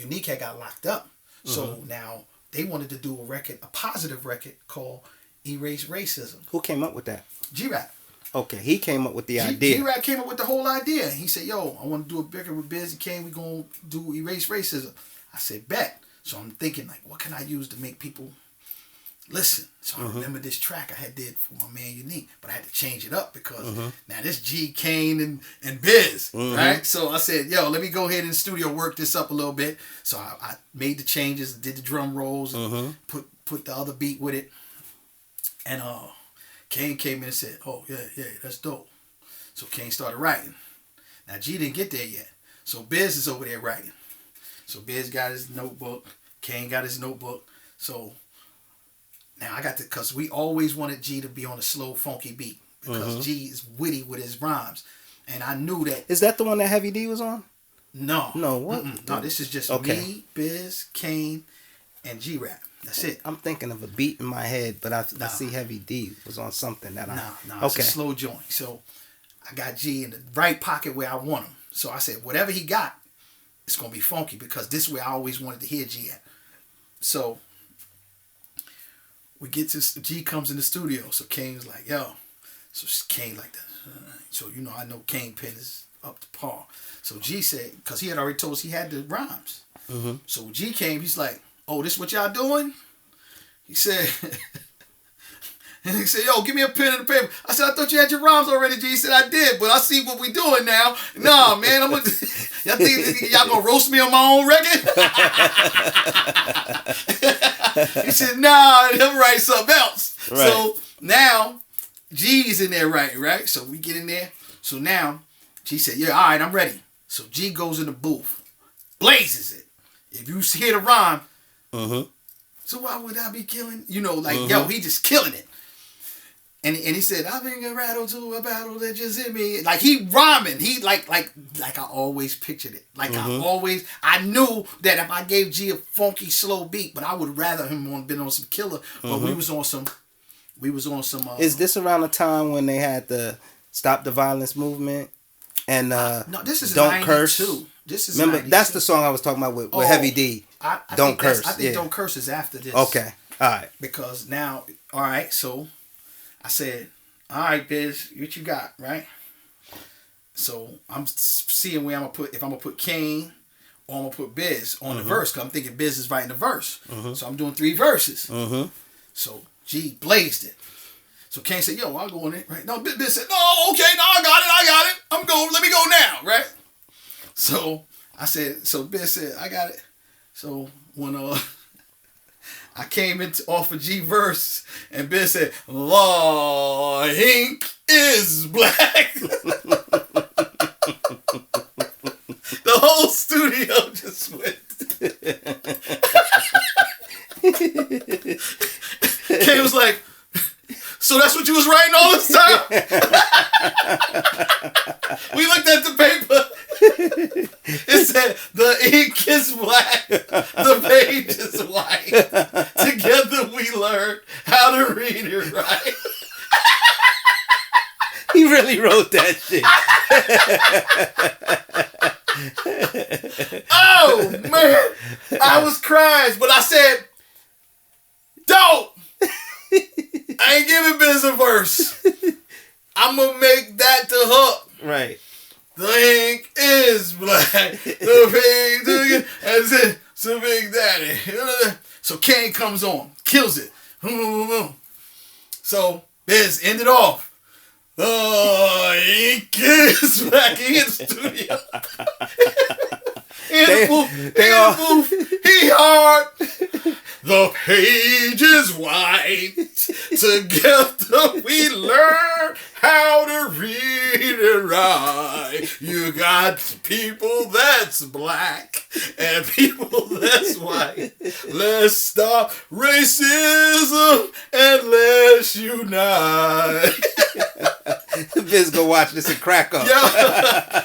Unique had got locked up. So now they wanted to do a positive record called Erase Racism. Who came up with that? G-Rap. Okay, he came up with the idea. G-Rap came up with the whole idea. He said, yo, I want to do a record with Biz and Kane. We're going to do Erase Racism. I said, bet. So I'm thinking, like, what can I use to make people listen? So I remember this track I had did for my man Unique, but I had to change it up because now this G, Kane, and Biz, right? So I said, yo, let me go ahead in the studio, work this up a little bit. So I made the changes, did the drum rolls, and put the other beat with it. And Kane came in and said, oh, yeah, that's dope. So Kane started writing. Now G didn't get there yet. So Biz is over there writing. So Biz got his notebook. Kane got his notebook. So now I got to, because we always wanted G to be on a slow, funky beat. Because G is witty with his rhymes. And I knew that. Is that the one that Heavy D was on? No. No, what? No, this is just me, Biz, Kane, and G-Rap. That's it. I'm thinking of a beat in my head, but I see Heavy D was on something that it's a slow joint. So I got G in the right pocket where I want him. So I said, whatever he got, it's going to be funky because this is where I always wanted to hear G at. So we get to, G comes in the studio. So Kane's like, yo. So Kane like that. So, I know Kane pen is up to par. So G said, because he had already told us he had the rhymes. So G came, he's like, oh, this what y'all doing? He said, and he said, yo, give me a pen and a paper. I said, I thought you had your rhymes already, G. He said, I did, but I see what we doing now. Nah, man, y'all think y'all gonna roast me on my own record? He said, nah, I'm write something else. Right. So now G's in there writing, right? So we get in there. So now G said, yeah, all right, I'm ready. So G goes in the booth, blazes it. If you hear the rhyme, so why would I be killing? Yo, he just killing it. And he said, I've been rattled to a battle that just hit me. Like he rhyming. He like I always pictured it. Like I knew that if I gave G a funky slow beat, but I would rather him been on some killer. But we was on some. Is this around the time when they had the Stop the Violence movement and no? This is Don't 92. Curse. This is remember 92. That's the song I was talking about with Heavy D. Don't Curse. I think Don't Curse is after this. Okay. All right. Because now, all right, so I said, all right, Biz, what you got, right? So I'm seeing where if I'm going to put Kane or I'm going to put Biz on the verse, because I'm thinking Biz is writing the verse. So I'm doing 3 verses. So G blazed it. So Kane said, yo, I'll go on it, right? No, Biz said, no, okay, no, I got it. I'm going, let me go now, right? So I said, so Biz said, I got it. So when I came off of G verse and Biz said, "Law ink is black." The whole studio just went. Kane was like, so that's what you was writing all this time? We looked at the paper. It said, the ink is black, the page is white. Together we learned how to read and write. He really wrote that shit. Oh, man. I was crying, but I said, don't. I ain't giving Biz a verse. I'm going to make that the hook. Right. The ink is black. The page is it. So Big Daddy. So Kane comes on. Kills it. So Biz ended off. The ink is black. He in the studio. In the booth. He hard. The page is white. Together we learn how to read and write. You got people that's black and people that's white. Let's stop racism and let's unite. Biz go watch this and crack up. Yo,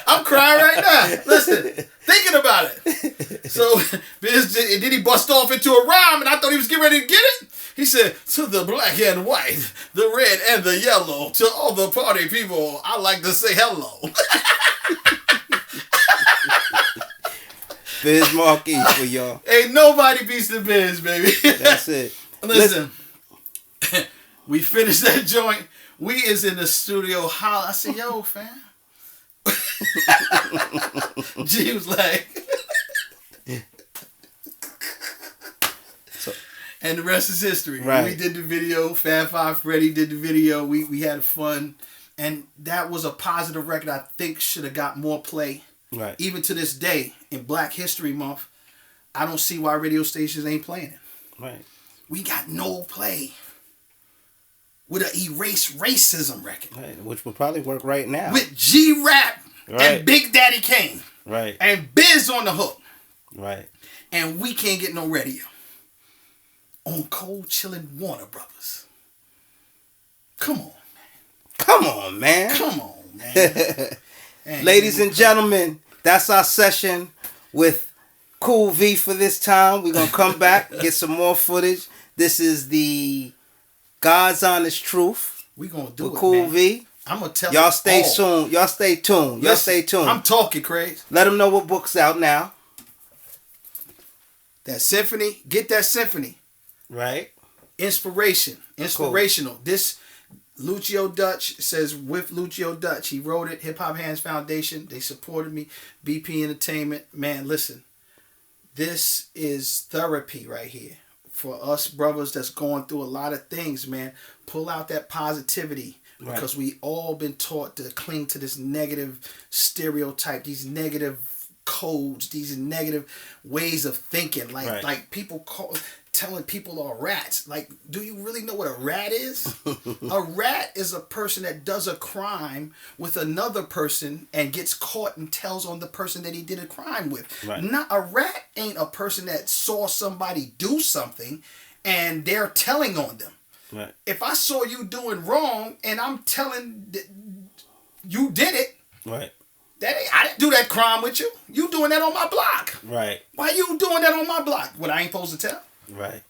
I'm crying right now. Listen, thinking about it. So Biz, and then he bust off into a rhyme, and I thought he was getting ready to get it. He said, to the black and white, the red and the yellow, to all the party people, I like to say hello. Biz Markie for y'all. Ain't nobody beats the Biz, baby. That's it. Listen. We finished that joint. We is in the studio holler. I said, yo, fam. G was like... And the rest is history. Right. We did the video. Fab Five Freddy did the video. We had fun. And that was a positive record I think should have got more play. Right. Even to this day, in Black History Month, I don't see why radio stations ain't playing it. Right. We got no play with an Erase Racism record. Right. Which would probably work right now. With G-Rap right. and Big Daddy Kane. Right. And Biz on the hook. Right. And we can't get no radio. On Cold Chillin' Warner Brothers. Come on. Come on, man. Come on, man. Ladies and gentlemen, that's our session with Kool V for this time. We're going to come back, get some more footage. This is the God's Honest Truth. We're going to do with it, Kool man. V. I'm going to tell y'all stay all. tuned. Y'all stay tuned. Y'all stay tuned. I'm talking, Kraze. Let them know what book's out now. That symphony. Get that symphony. Right. Inspirational. Cool. This Lucio Dutch says with Lucio Dutch. He wrote it. Hip Hop Hands Foundation. They supported me. BP Entertainment. Man, listen. This is therapy right here. For us brothers that's going through a lot of things, man. Pull out that positivity. Right. Because we all been taught to cling to this negative stereotype. These negative codes. These negative ways of thinking. Like people telling people are rats. Like, do you really know what a rat is? A rat is a person that does a crime with another person and gets caught and tells on the person that he did a crime with. Right. Not a rat ain't a person that saw somebody do something and they're telling on them. Right. If I saw you doing wrong and I'm telling that you did it, right. I didn't do that crime with you. You doing that on my block. Right. Why you doing that on my block? What, I ain't supposed to tell? Right.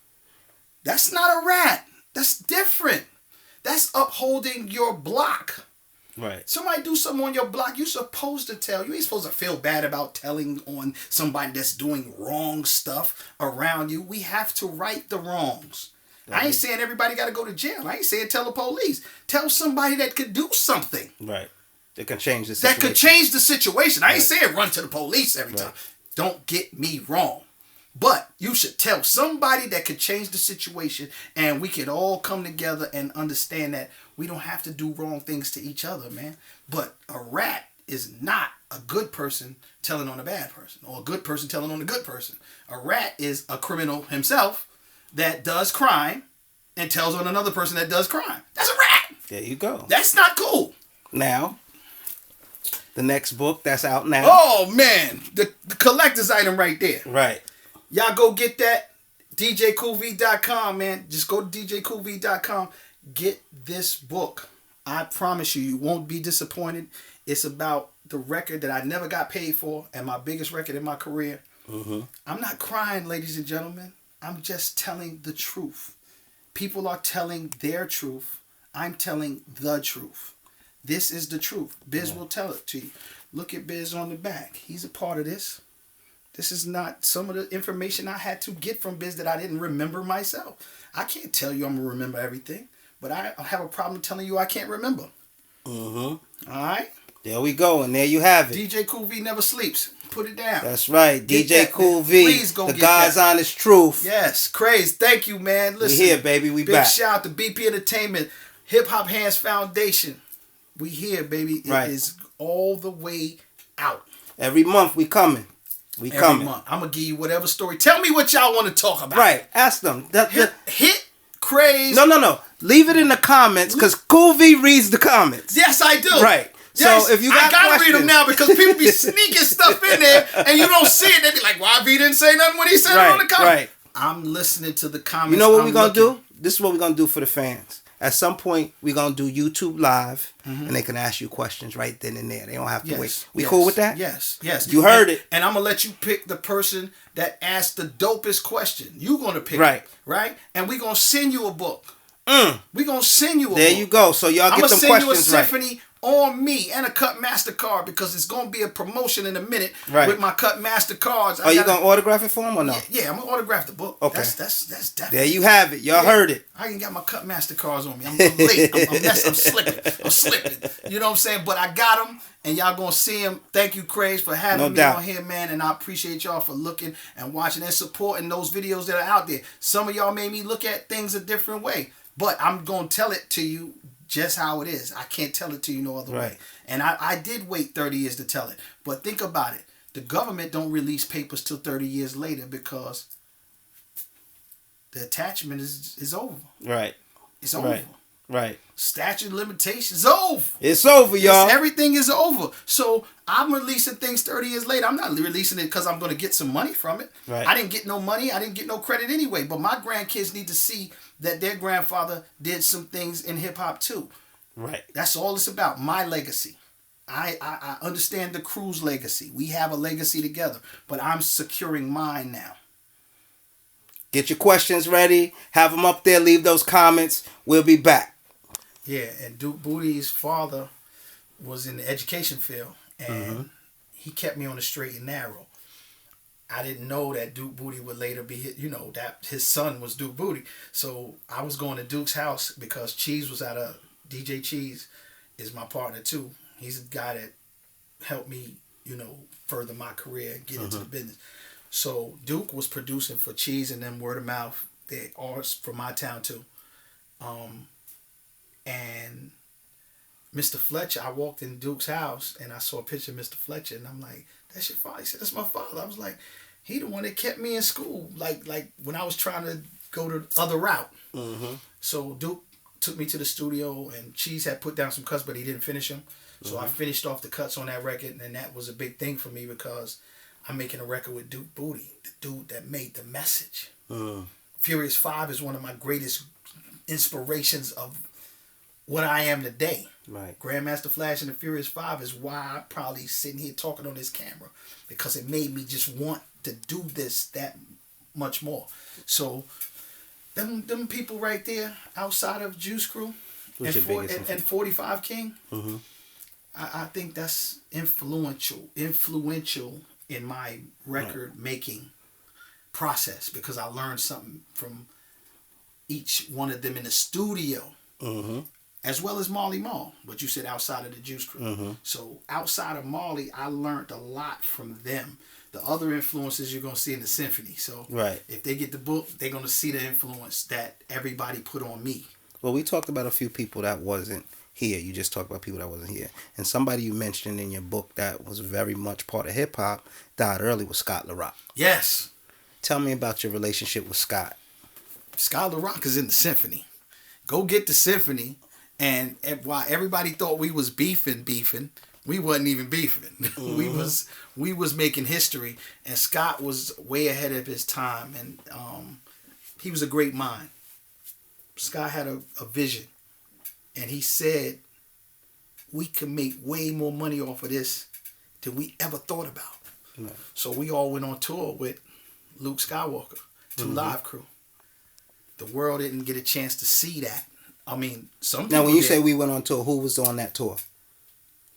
That's not a rat. That's different. That's upholding your block. Right. Somebody do something on your block, you're supposed to tell. You ain't supposed to feel bad about telling on somebody that's doing wrong stuff around you. We have to right the wrongs. I ain't saying everybody got to go to jail. I ain't saying tell the police. Tell somebody that could do something. Right. That can change the situation. That could change the situation. I ain't saying run to the police every time. Don't get me wrong. But you should tell somebody that could change the situation, and we could all come together and understand that we don't have to do wrong things to each other, man. But a rat is not a good person telling on a bad person, or a good person telling on a good person. A rat is a criminal himself that does crime and tells on another person that does crime. That's a rat. There you go. That's not cool. Now, the next book that's out now. Oh, man. The collector's item right there. Right. Y'all go get that. DJKoolV.com, man. Just go to DJKoolV.com. Get this book. I promise you, you won't be disappointed. It's about the record that I never got paid for and my biggest record in my career. Mm-hmm. I'm not crying, ladies and gentlemen. I'm just telling the truth. People are telling their truth. I'm telling the truth. This is the truth. Biz will tell it to you. Look at Biz on the back. He's a part of this. This is not some of the information I had to get from Biz that I didn't remember myself. I can't tell you I'm going to remember everything, but I have a problem telling you I can't remember. Mm-hmm. All right? There we go, and there you have it. DJ Kool V never sleeps. Put it down. That's right. Get DJ that, Kool V. Please go the get God's that. Honest Truth. Yes. Kraze. Thank you, man. Listen. We here, baby. We big back. Big shout out to BP Entertainment, Hip Hop Hands Foundation. We here, baby. It is all the way out. Every month we coming. We Every coming. month. I'm going to give you whatever story. Tell me what y'all want to talk about. Right. Ask them. Hit Kraze. No. Leave it in the comments because Kool V reads the comments. Yes, I do. Right. Yes, so if you got I gotta questions, read them now because people be sneaking stuff in there and you don't see it. They be like, "Why V didn't say nothing when he said it on the comment?" Right. I'm listening to the comments. You know what we're gonna do? This is what we're gonna do for the fans. At some point, we're gonna do YouTube Live, and they can ask you questions right then and there. They don't have to wait. We cool with that? Yes. You heard it. And I'm gonna let you pick the person that asked the dopest question. You gonna pick right? It, right? And we gonna send you a book. We gonna send you a book. There you go. So y'all get them questions right. I'm gonna send you a symphony on me and a Cut MasterCard because it's going to be a promotion in a minute with my Cut MasterCards. Are you going to autograph it for him or no? Yeah, I'm going to autograph the book. Okay. That's definitely. There you have it. Y'all heard it. I ain't got my Cut MasterCards on me. I'm late. I'm slipping. You know what I'm saying? But I got them, and y'all going to see them. Thank you, Kraze, for having me on here, man. And I appreciate y'all for looking and watching and supporting those videos that are out there. Some of y'all made me look at things a different way. But I'm going to tell it to you just how it is. I can't tell it to you no other way. And I did wait 30 years to tell it. But think about it. The government don't release papers till 30 years later because the attachment is over. Right. It's over. Right. Statute of limitations is over. It's over, y'all. Everything is over. So I'm releasing things 30 years later. I'm not releasing it because I'm going to get some money from it. Right. I didn't get no money. I didn't get no credit anyway. But my grandkids need to see that their grandfather did some things in hip-hop too. Right. That's all it's about. My legacy. I understand the crew's legacy. We have a legacy together. But I'm securing mine now. Get your questions ready. Have them up there. Leave those comments. We'll be back. Yeah, and Duke Booty's father was in the education field, and he kept me on the straight and narrow. I didn't know that Duke Booty would later be, that his son was Duke Booty. So I was going to Duke's house because Cheese was DJ Cheese is my partner too. He's a guy that helped me, further my career and get into the business. So Duke was producing for Cheese and then Word of Mouth. They are from my town too. And Mr. Fletcher, I walked in Duke's house and I saw a picture of Mr. Fletcher and I'm like, that's your father? He said, that's my father. I was like, he the one that kept me in school, like when I was trying to go the other route. So Duke took me to the studio and Cheese had put down some cuts, but he didn't finish them. So I finished off the cuts on that record, and that was a big thing for me because I'm making a record with Duke Booty, the dude that made the message. Furious 5 is one of my greatest inspirations of what I am today. Right. Grandmaster Flash and the Furious 5 is why I'm probably sitting here talking on this camera, because it made me just want to do this that much more. So them people right there outside of Juice Crew and 45 King, I think that's influential in my record making process, because I learned something from each one of them in the studio. As well as Marley Marl, but you said outside of the Juice Crew. So outside of Marley, I learned a lot from them. The other influences you're going to see in the symphony. So if they get the book, they're going to see the influence that everybody put on me. Well, we talked about a few people that wasn't here. You just talked about people that wasn't here. And somebody you mentioned in your book that was very much part of hip-hop, died early, was Scott LaRock. Yes. Tell me about your relationship with Scott. Scott LaRock is in the symphony. Go get the symphony. And while everybody thought we was beefing, we wasn't even beefing. We was making history, and Scott was way ahead of his time, and he was a great mind. Scott had a vision, and he said we can make way more money off of this than we ever thought about. So we all went on tour with Luke Skywalker, 2 Live Crew. The world didn't get a chance to see that. I mean, some people. Now, when you say we went on tour, who was on that tour?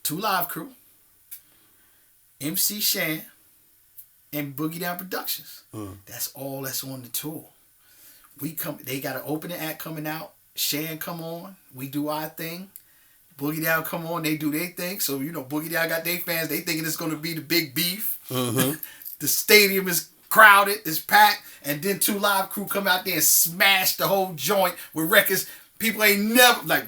2 Live Crew, MC Shan, and Boogie Down Productions. That's all that's on the tour. They got an opening act coming out. Shan come on. We do our thing. Boogie Down come on. They do their thing. So, Boogie Down got their fans. They thinking it's going to be the big beef. The stadium is crowded. It's packed. And then 2 Live Crew come out there and smash the whole joint with records people ain't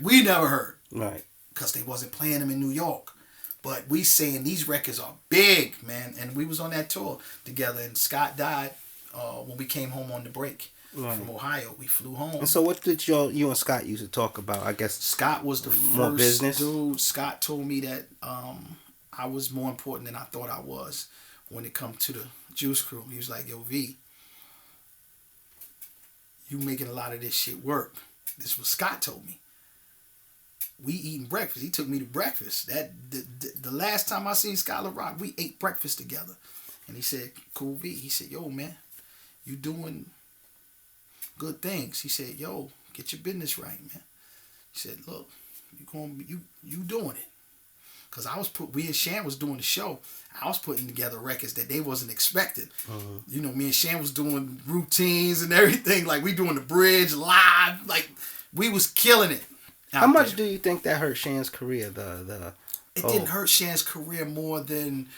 we never heard. Right. Because they wasn't playing them in New York. But we saying these records are big, man. And we was on that tour together. And Scott died when we came home on the break from Ohio. We flew home. And so what did you and Scott used to talk about? I guess Scott was the first business dude. Scott told me that I was more important than I thought I was when it come to the Juice Crew. He was like, yo, V, you making a lot of this shit work. This is what Scott told me. We eating breakfast. He took me to breakfast. The last time I seen Scott LaRock, we ate breakfast together. And he said, Kool V. He said, yo, man, you doing good things. He said, yo, get your business right, man. He said, look, you doing it. Because we and Shan was doing the show. I was putting together records that they wasn't expecting. You know, me and Shan was doing routines and everything. Like, we doing the bridge live. Like, we was killing it. How much do you think that hurt Shan's career? It didn't hurt Shan's career more than...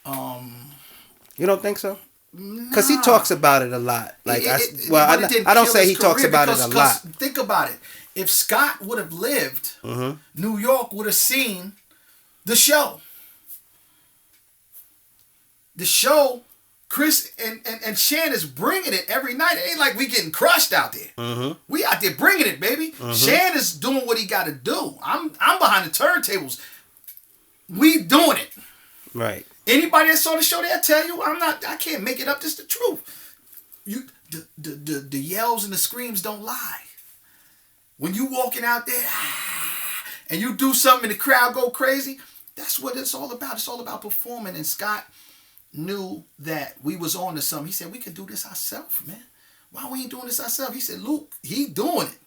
You don't think so? Because nah. he talks about it a lot. Like, I don't say he talks about it a lot. Think about it. If Scott would have lived, New York would have seen the show. The show, Chris and Shan is bringing it every night. It ain't like we getting crushed out there. We out there bringing it, baby. Shan is doing what he got to do. I'm behind the turntables. We doing it. Right. Anybody that saw the show, they'll tell you I can't make it up. This is the truth. The yells and the screams don't lie. When you walking out there and you do something and the crowd go crazy, that's what it's all about. It's all about performing. And Scott knew that we was on to something. He said, we could do this ourselves, man. Why we ain't doing this ourselves? He said, Luke, he doing it.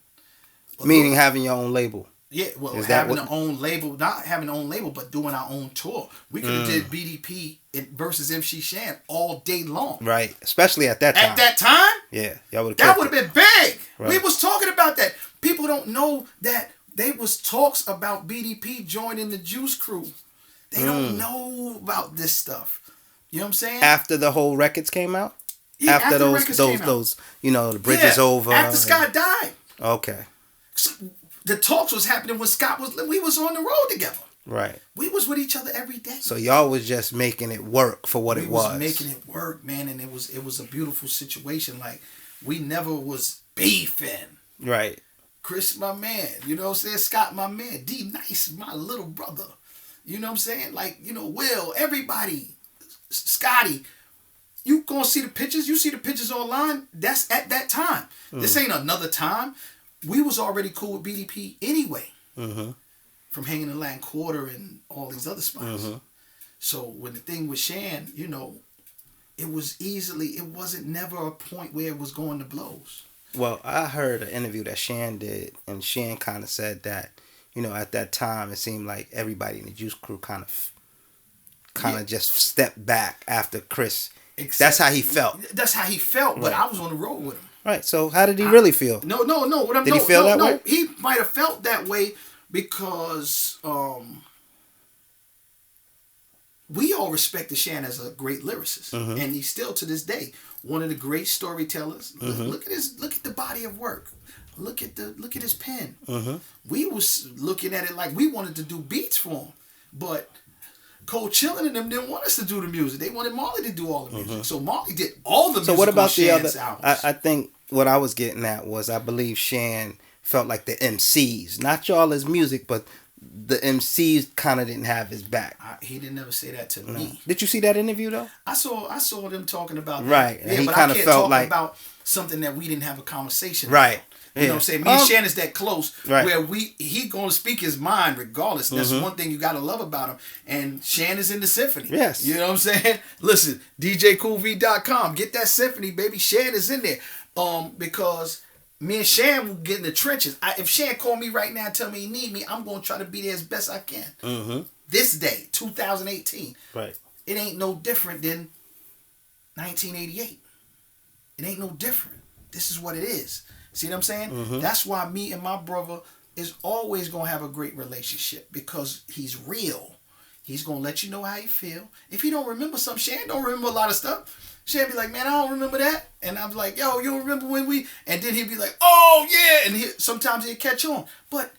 But meaning having your own label. Yeah, well, having our own label, not having our own label, but doing our own tour. We could have did BDP versus MC Shan all day long. Right, especially at that time. At that time? Yeah, y'all would that would have been big. Right. We was talking about that. People don't know that they was talks about BDP joining the Juice Crew. They don't know about this stuff. You know what I'm saying? After the whole records came out? Yeah, after those, you know, the bridge is over. After Scott died. Okay. So, the talks was happening when we was on the road together. Right. We was with each other every day. So y'all was just making it work for what it was. We was making it work, man, and it was a beautiful situation. Like, we never was beefing. Right. Chris, my man. You know what I'm saying? Scott, my man. D Nice, my little brother. You know what I'm saying? Like, you know, Will, everybody. Scotty. You gonna see the pictures? You see the pictures online? That's at that time. This ain't another time. We was already cool with BDP anyway. From hanging in Latin Quarter and all these other spots. So when the thing with Shan, you know, it wasn't never a point where it was going to blows. Well, I heard an interview that Shan did, and Shan kind of said that, you know, at that time, it seemed like everybody in the Juice Crew kind of just stepped back after Chris. That's how he felt. That's how he felt, but I was on the road with him. Right. So how did he really feel? No. Did he feel that way? He might have felt that way because we all respected Shan as a great lyricist, and he's still to this day one of the great storytellers. Look at the body of work. Look at his pen. We was looking at it like we wanted to do beats for him, but Kool Chillin' and them didn't want us to do the music. They wanted Marley to do all the music. So Marley did all the music. So what about the other albums. I think what I was getting at was I believe Shan felt like the MCs, not y'all as music, but the MCs kind of didn't have his back. He didn't ever say that to me. Did you see that interview though? I saw them talking about that. Right. Yeah, he but kind I of can't felt talk like about something that we didn't have a conversation right. about. You know what I'm saying? Me and Shan is that close where he gonna speak his mind regardless. That's one thing you gotta love about him. And Shan is in the symphony. Yes. You know what I'm saying? Listen, DJCoolV.com. Get that symphony, baby. Shan is in there. Because me and Shan will get in the trenches. If Shan call me right now and tell me he need me, I'm gonna try to be there as best I can. This day, 2018. Right. It ain't no different than 1988. It ain't no different. This is what it is. See what I'm saying? That's why me and my brother is always going to have a great relationship because he's real. He's going to let you know how he feel. If he don't remember something, Shan don't remember a lot of stuff. Shan be like, man, I don't remember that. And I'm like, yo, you don't remember when we... And then he'd be like, oh, yeah. And sometimes he'd catch on. But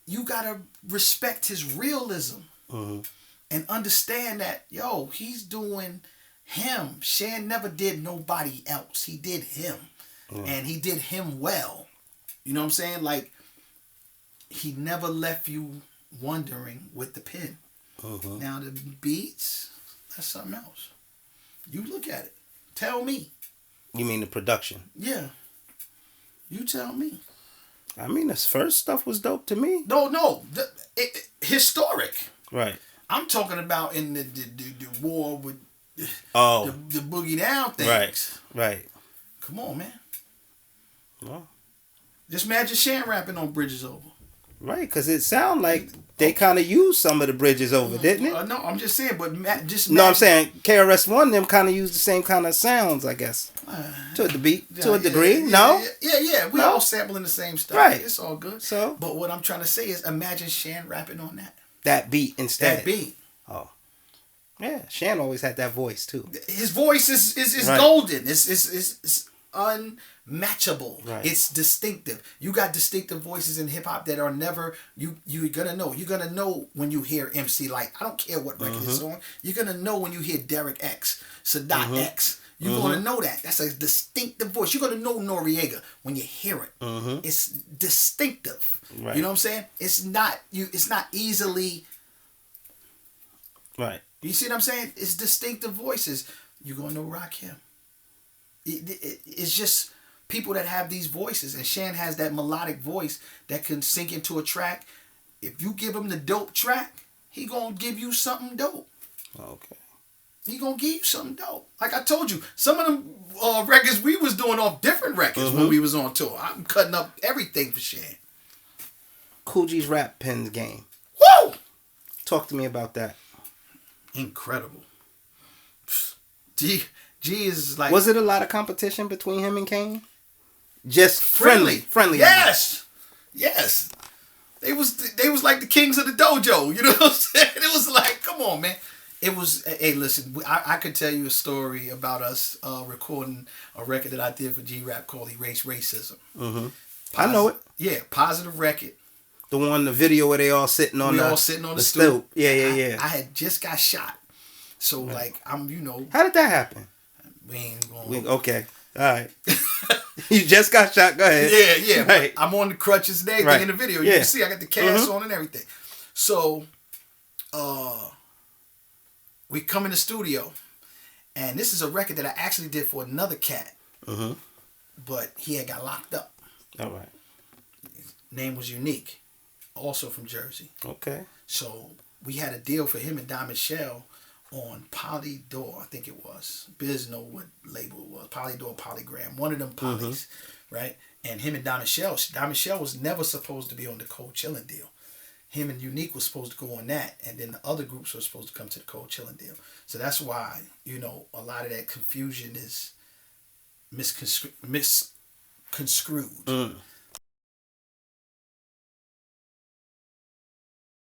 you got to respect his realism and understand that, yo, he's doing him. Shan never did nobody else. He did him. And he did him well. You know what I'm saying? Like, he never left you wondering with the pen. Now, the beats, that's something else. You look at it. Tell me. You mean the production? Yeah. You tell me. I mean, his first stuff was dope to me. No. Historic. Right. I'm talking about in the war with the Boogie Down things. Right. Come on, man. Well, just imagine Shan rapping on Bridges Over. Right, because it sounded like they kind of used some of the bridges over, didn't it? No, I'm just saying, but No, I'm saying KRS-One them kind of used the same kind of sounds, I guess. To a degree. No? Yeah. We all sampling the same stuff. Right. It's all good. So, but what I'm trying to say is imagine Shan rapping on that. That beat instead. That beat. Oh. Yeah, Shan always had that voice too. His voice is Right. golden. It's unmatchable. Right. It's distinctive. You got distinctive voices in hip hop that are never you're gonna know. You're gonna know when you hear MC Light. I don't care what record it's on. You're gonna know when you hear Derek X, Sadat X. You're gonna know that. That's a distinctive voice. You're gonna know Noriega when you hear it. It's distinctive. Right. You know what I'm saying? It's not easily. Right. You see what I'm saying? It's distinctive voices. You're gonna know Rakim. It's just people that have these voices, and Shan has that melodic voice that can sink into a track. If you give him the dope track, he gonna give you something dope. Okay. He gonna give you something dope. Like I told you, some of them records we was doing off different records when we was on tour. I'm cutting up everything for Shan. Kool G's rap pens game. Woo! Talk to me about that. Incredible. G is like. Was it a lot of competition between him and Kane? Just friendly. Yes. They was like the kings of the dojo. You know what I'm saying? It was like, come on, man. It was. Hey, listen. I could tell you a story about us recording a record that I did for G-Rap called "Erase Racism." I know it. Yeah, positive record. The one, the video where they all sitting on all sitting on the stoop. Yeah. I had just got shot, so like I'm, How did that happen? We ain't going. Okay, all right. You just got shot. Go ahead. Yeah. Right. I'm on the crutches and everything in the video. You can see I got the cast on and everything. So, we come in the studio, and this is a record that I actually did for another cat, but he had got locked up. All right. His name was Unique, also from Jersey. Okay. So we had a deal for him and Diamond Shell on Polydor, I think it was. Biz know what label it was. Polydor, Polygram, one of them polys, right? And him and Diamond Shell was never supposed to be on the Cold Chillin' deal. Him and Unique was supposed to go on that, and then the other groups were supposed to come to the Cold Chillin' deal. So that's why, a lot of that confusion is misconstrued.